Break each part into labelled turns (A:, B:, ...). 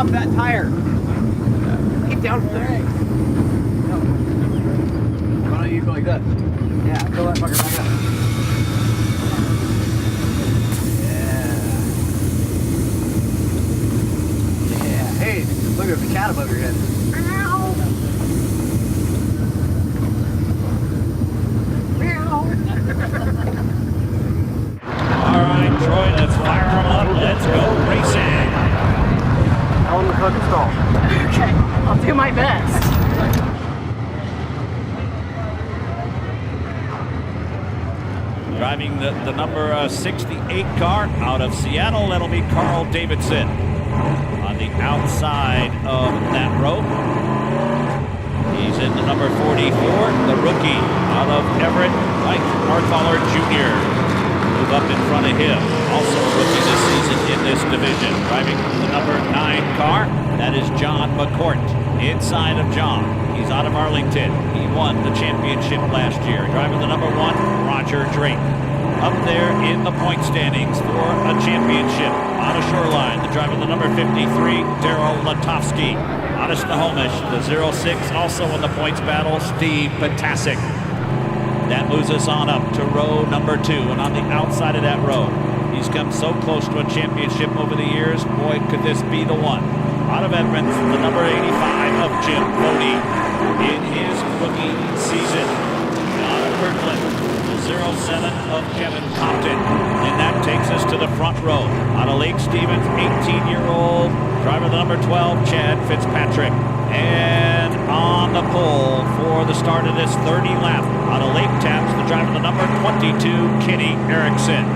A: off that tire. Get down from there. No. Why don't you go like that? Yeah, fill that fucker back up. Yeah. Hey, look at the cat above your head.
B: All right, Troy, let's fire them up. Let's go racing.
A: On the fucking stall.
C: Okay, I'll do my best.
B: Driving the number 68 car out of Seattle, that'll be Carl Davidson. On the outside of that rope, he's in the number 44, the rookie out of Everett, Mike Marthaler Jr. Move up in front of him. Also a rookie this season in this division. Driving the number 9 car, that is John McCourt. Inside of John, he's out of Arlington. He won the championship last year. Driving the number 1, Roger Drake. Up there in the point standings for a championship on a Shoreline. The driver, the number 53, Daryl Latofsky. Out of Snohomish, the 06, also in the points battle, Steve Ptacek. That moves us on up to row number 2, and on the outside of that row, he's come so close to a championship over the years. Boy, could this be the one. Out of Edmonds, the number 85 of Jim Bodie in his rookie season. Out of Kirkland, the 07 of Kevin Compton, and that takes us to the front row. Out of Lake Stevens, 18-year-old driver, the number 12, Chad Fitzpatrick. And on the pole for the start of this 30 lap, out of Lake Tapps, the driver, the number 22, Kenny Erickson.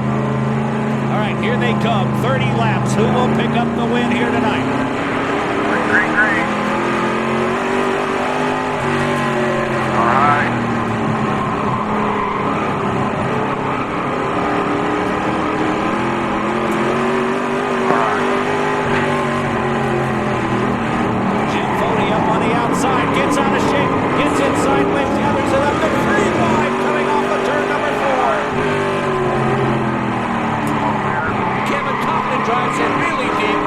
B: All right, here they come, 30 laps. Who will pick up the win here tonight?
D: Green. All right.
B: Gets out of shape, gets in sideways, gathers it up to 3 wide, coming off of turn number 4. Kevin Compton drives in really deep,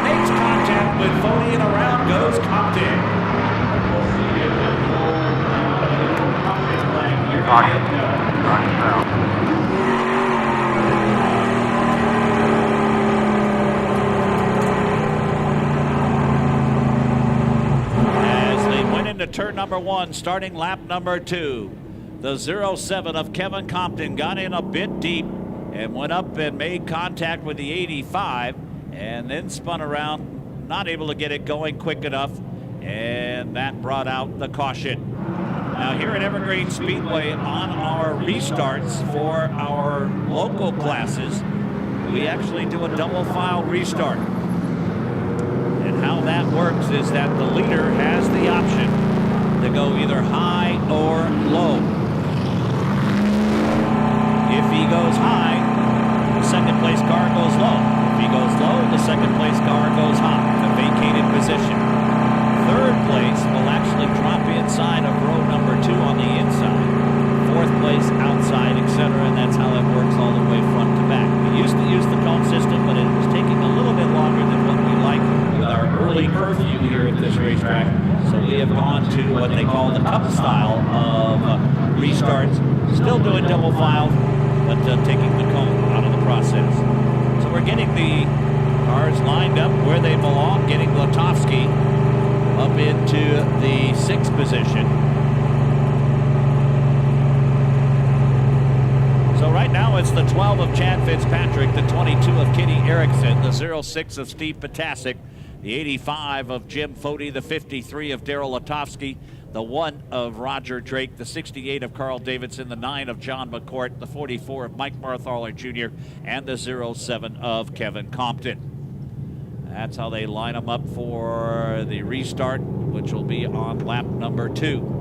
B: makes contact with Foley, and around goes Compton. To turn number 1, starting lap number 2. The 07 of Kevin Compton got in a bit deep and went up and made contact with the 85 and then spun around, not able to get it going quick enough, and that brought out the caution. Now here at Evergreen Speedway on our restarts for our local classes, we actually do a double file restart. And how that works is that the leader has the option to go either high or low. If he goes high, the second place car goes low. If he goes low, the second place car goes high, the vacated position. Third place will actually drop inside of row number 2 on the inside. Fourth place outside, etc., and that's how it works all the way front to back. We used to use the cone system, but it was taking a little bit longer than what we like with our early curfew here at this racetrack. So we have gone to what they call the cup style of restarts. Still doing double file, but taking the cone out of the process. So we're getting the cars lined up where they belong, getting Latofsky up into the 6th position. So right now it's the 12 of Chad Fitzpatrick, the 22 of Kenny Erickson, the 06 of Steve Ptacek, the 85 of Jim Fody, the 53 of Daryl Latofsky, the 1 of Roger Drake, the 68 of Carl Davidson, the 9 of John McCourt, the 44 of Mike Marthaler Jr., and the 07 of Kevin Compton. That's how they line them up for the restart, which will be on lap number 2.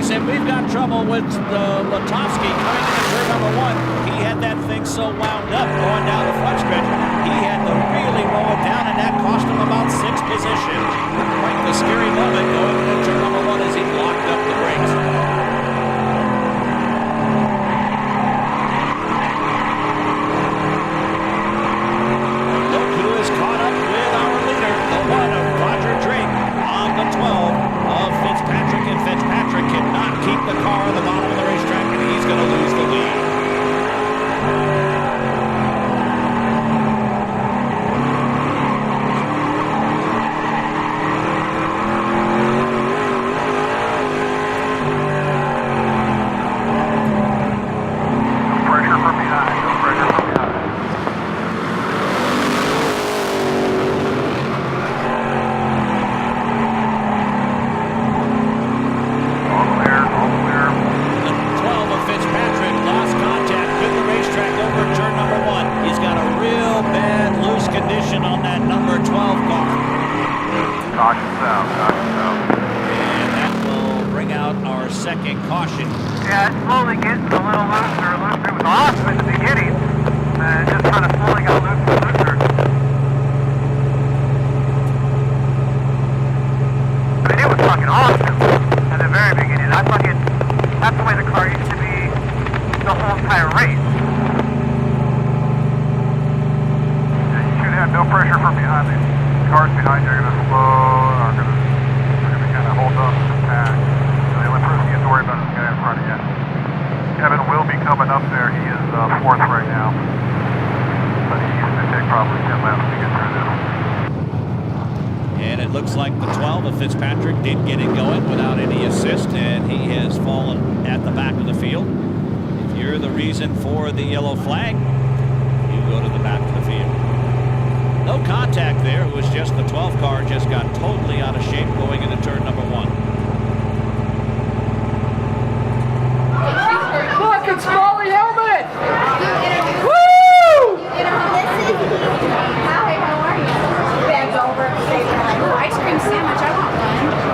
B: race, and we've got trouble with Ptacek coming into turn number 1. He had that thing so wound up going down the front stretch, he had to really roll it down, and that cost him about 6th position. Quite the scary moment going into turn number 1 as he locked up the brakes. Look who is caught up with our leader, the one of Roger Drake, on the 12 of Fitzpatrick, and Fitzpatrick cannot keep the car at the bottom of the racetrack, and he's going to lose the lead. Fitzpatrick did get it going without any assist, and he has fallen at the back of the field. If you're the reason for the yellow flag, you go to the back of the field. No contact there. It was just the 12 car just got totally out of shape going into turn number 1.
C: Look, it's Molly Helmet! Woo!
E: Hi, how are you? Bags over.
C: Ooh, ice cream sandwich. I want one.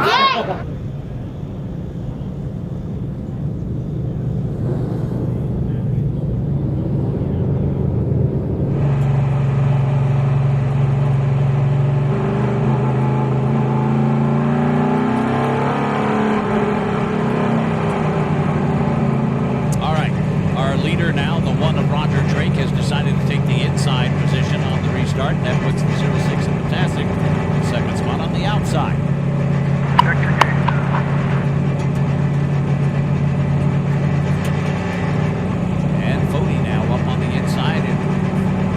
E: Yay!
B: That puts the 06 in Ptacek. Second spot on the outside.
D: Check your gauges.
B: And Fody now up on the inside in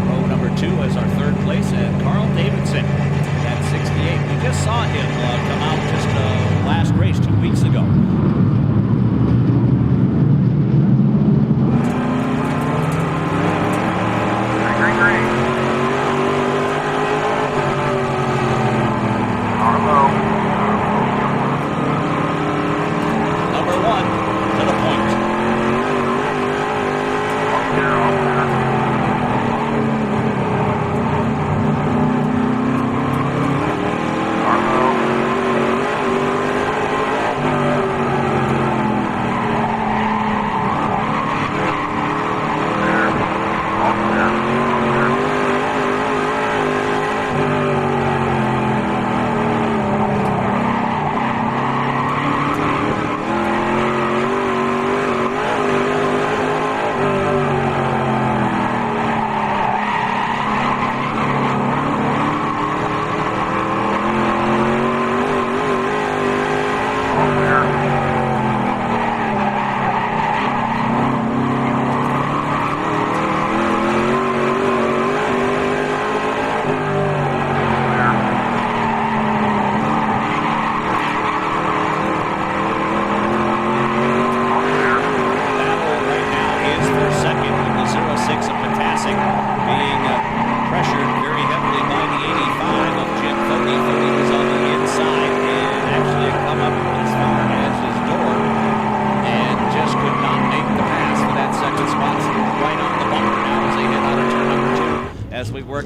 B: row number 2 as our third place, and Carl Davidson at 68. We just saw him come out just last race 2 weeks ago.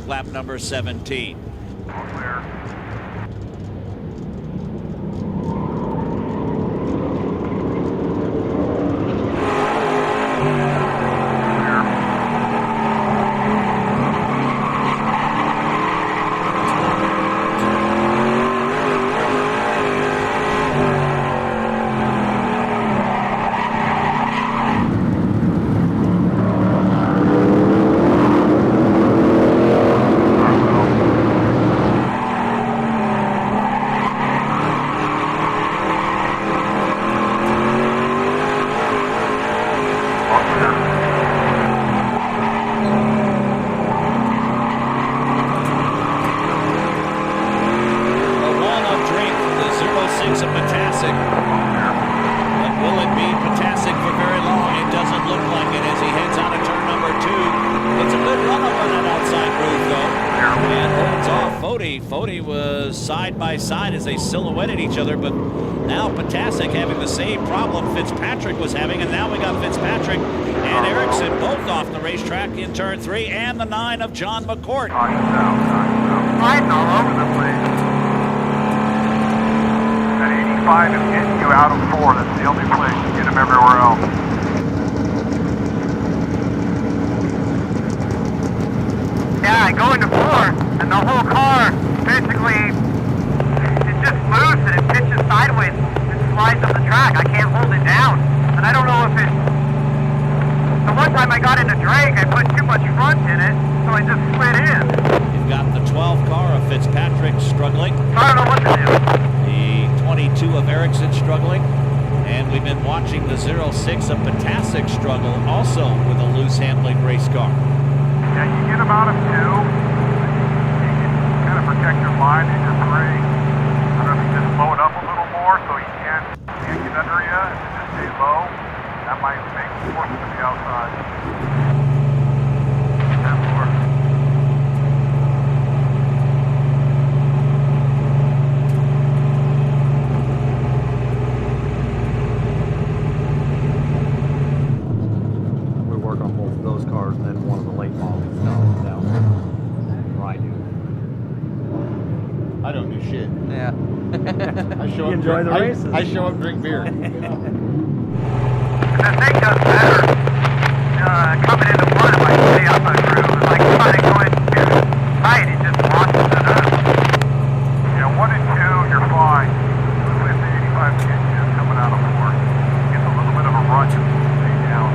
B: Lap number 17. Actually, Fody was side by side as they silhouetted each other, but now Ptacek having the same problem Fitzpatrick was having, and now we got Fitzpatrick and Erickson both off the racetrack in turn 3, and the 9 of John McCourt.
D: Riding all over the place. That 85 is getting you out of 4. That's the only place to get him everywhere else. Yeah, I go into 4, and the whole car basically, it just moves and it pitches sideways and slides up the track. I can't hold it down. And I don't know if it's, the one time I got into drag, I put too much front in it, so I just slid in.
B: You've got the 12 car of Fitzpatrick struggling.
D: I don't know what to do.
B: The 22 of Erickson struggling. And we've been watching the 06 of Ptacek struggle also with a loose handling race car.
D: Yeah, you get them out of 2. You can kind of protect your line in your 3. I don't know if you just blow it up a little more so you can't get under you and just stay low. That might make it force it to the outside. That more.
A: We work on both of those cars and then one of the late models. No. I do.
F: I don't do shit.
A: Yeah.
F: I show
A: You
F: up,
A: enjoy the races.
F: I show up, drink beer.
D: And the thing does better coming into 1 if I stay up a groove. If I try to go into tight, it just launches it up. Yeah, 1 and 2, you're fine. With the 85 engine coming out of 4, gets a little bit of a run to stay down.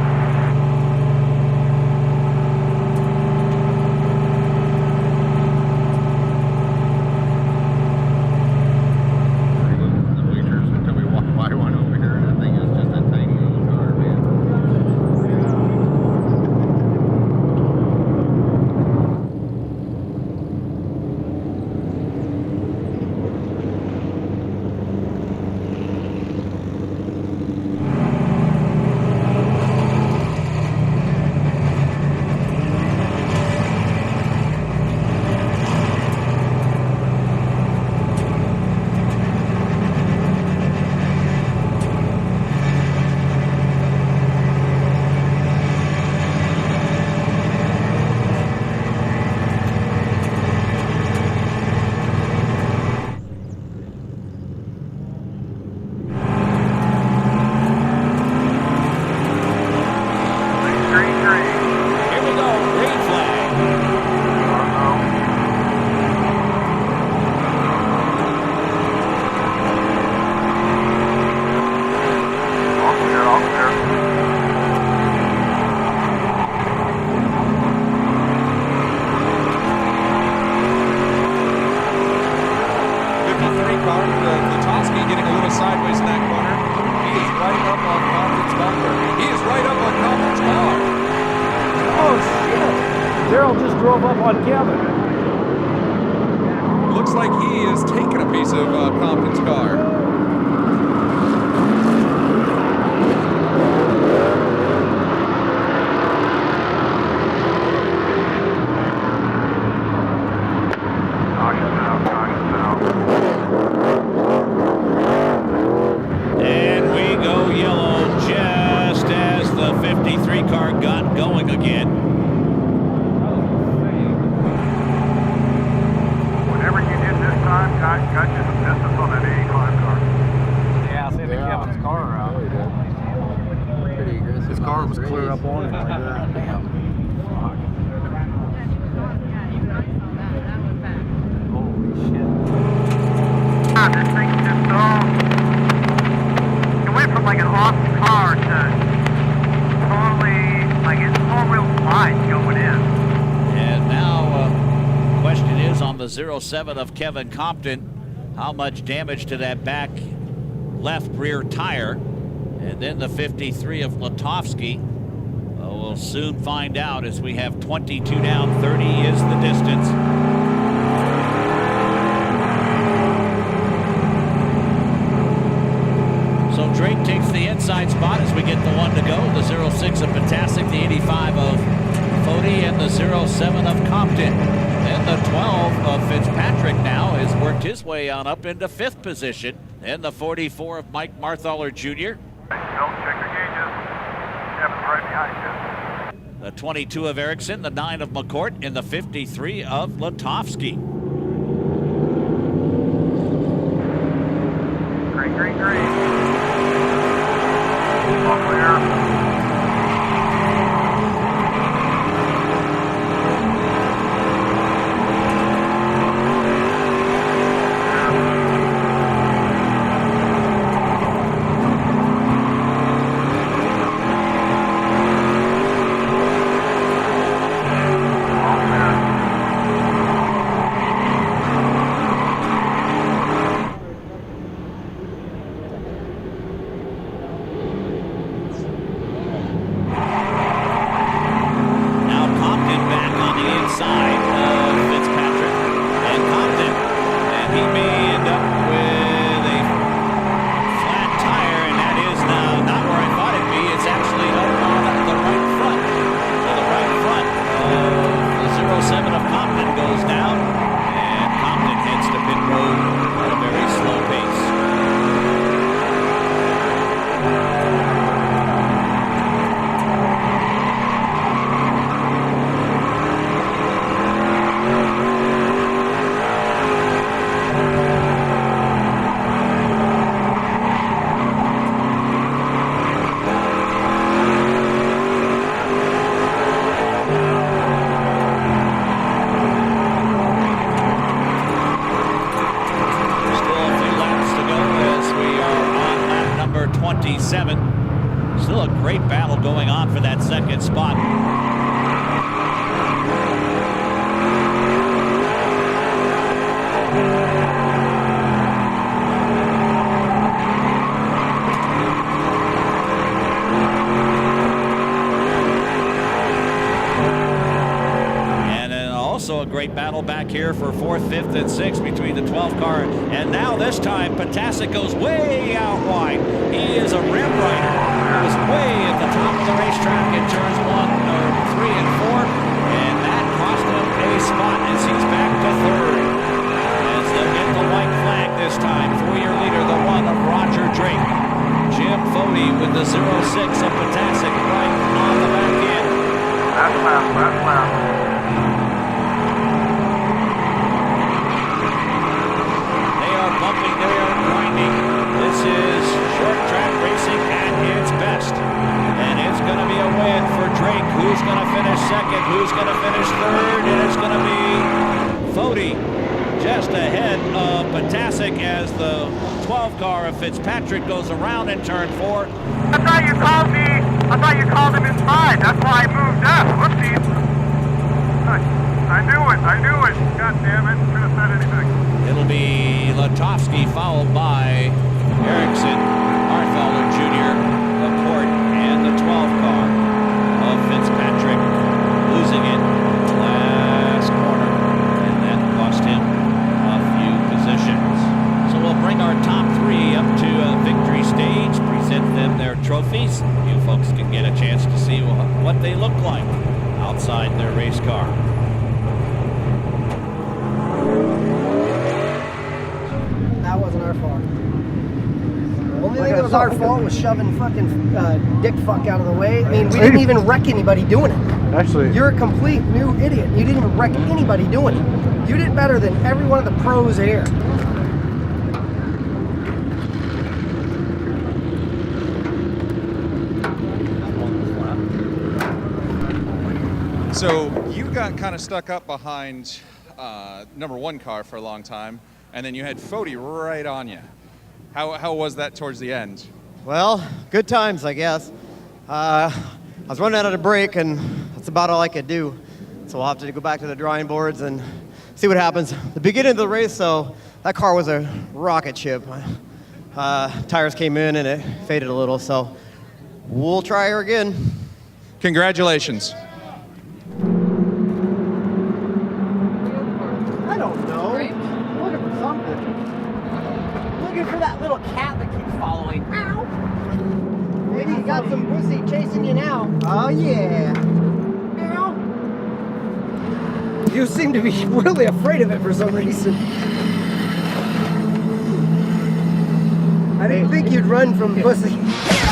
F: The bleachers until we walk by one over here, and that thing is just a tiny little car, man.
B: Here we go, green flag.
D: All clear, all clear.
G: Ptacek getting a little sideways in that corner. He is right up on Compton's bumper. He is right up on Compton's car.
C: Oh, shit. Daryl just drove up on Kevin.
G: Looks like he is taking a piece of Compton's car.
B: And we go yellow just as the 53 car got going again.
D: Whatever you did this time, got you some distance on that 85 car.
A: Yeah, see the Kevin's car around.
F: Pretty aggressive.
A: His car was clear up on him like that. Holy shit.
D: This thing's just so... It went from like an awesome car to totally, like it's all real slides going in.
B: And now, question is on the 07 of Kevin Compton, how much damage to that back left rear tire? And then the 53 of Latofsky. We'll soon find out as we have 22 down, 30 is the distance. So Drake takes the inside spot as we get the 1 to go. The 06 of Ptacek, the 85 of Fody. Fody and the 07 of Compton. And the 12 of Fitzpatrick now has worked his way on up into 5th position. And the 44 of Mike Marthaler Jr.
D: Don't check your gauges. Kevin's right behind you.
B: The 22 of Erickson, the 9 of McCourt, and the 53 of Latofsky.
D: Green, green, green. All clear.
B: Still a great battle going on for that second spot. A great battle back here for 4th, 5th, and 6th between the 12 car. And now this time, Ptacek goes way out wide. He is a rim rider. He was way at the top of the racetrack in turns 3 and 4. And that cost him a spot as he's back to 3rd. As they'll get the white flag this time for your leader, the 1 of Roger Drake. Jim Fody with the 06 of Ptacek right on the back end.
D: That's loud.
B: Bumping, they are grinding. This is short track racing at its best. And it's going to be a win for Drake. Who's going to finish 2nd? Who's going to finish 3rd? And it's going to be Fody just ahead of Ptacek as the 12 car of Fitzpatrick goes around in turn 4.
D: I thought you called him inside. That's why I moved up. Whoopsies. I knew it. God damn it. Should have said anything.
B: It'll be Latofsky followed by Erickson, Marthaler Jr., McCourt, and the 12 car of Fitzpatrick losing it last corner, and that cost him a few positions. So we'll bring our top 3 up to a victory stage, present them their trophies. You folks can get a chance to see what they look like outside their race car.
H: That wasn't our fault. The only thing that was our fault was shoving fucking dick fuck out of the way. I mean, we didn't even wreck anybody doing it.
C: Actually,
H: you're a complete new idiot. You didn't even wreck anybody doing it. You did better than every one of the pros here.
G: So you got kind of stuck up behind number 1 car for a long time, and then you had Fody right on you. How was that towards the end?
I: Well, good times, I guess. I was running out of the brake, and that's about all I could do. So we'll have to go back to the drawing boards and see what happens. The beginning of the race, though, that car was a rocket ship. Tires came in, and it faded a little, so we'll try her again.
G: Congratulations.
H: I don't know. Looking for something. Looking for that little cat that keeps following. Ow! Maybe you got some pussy chasing you now. Oh yeah. Ow! You seem to be really afraid of it for some reason. I didn't think you'd run from pussy.